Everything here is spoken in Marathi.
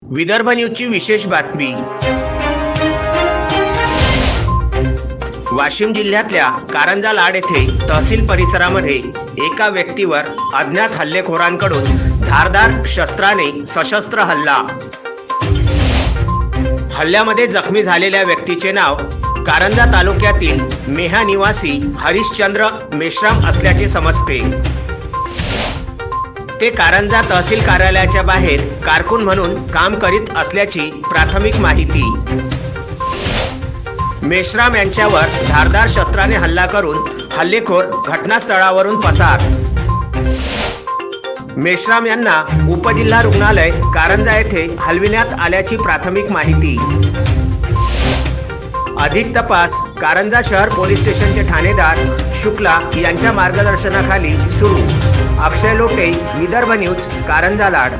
विदर्भ न्यूजची विशेष बातमी। वाशिम जिल्ह्यातल्या कारंजा लाड येथे तहसील परिसरामध्ये एका व्यक्तीवर अज्ञात हल्लेखोरांकडून धारदार शस्त्राने सशस्त्र हल्ला। हल्ल्यामध्ये जखमी झालेल्या व्यक्तीचे नाव कारंजा तालुक्यातील मेहा निवासी हरिश्चंद्र मेश्राम असल्याचे समजते। ते कारंजा तहसील कार्यालयाच्या बाहेर कारकून म्हणून काम करीत असल्याची प्राथमिक माहिती। मेश्राम यांच्यावर धारदार शस्त्राने हल्ला करून हल्लेखोर घटनास्थळावरून पसार। मेश्राम यांना उपजिल्हा रुग्णालय कारंजा येथे हलविण्यात आल्याची प्राथमिक माहिती। अधिक तपास कारंजा शहर पोलीस स्टेशनचे ठाणेदार शुक्ला यांच्या मार्गदर्शनाखाली सुरू। अक्षय लोटे, विदर्भ न्यूज, कारंजा लाड।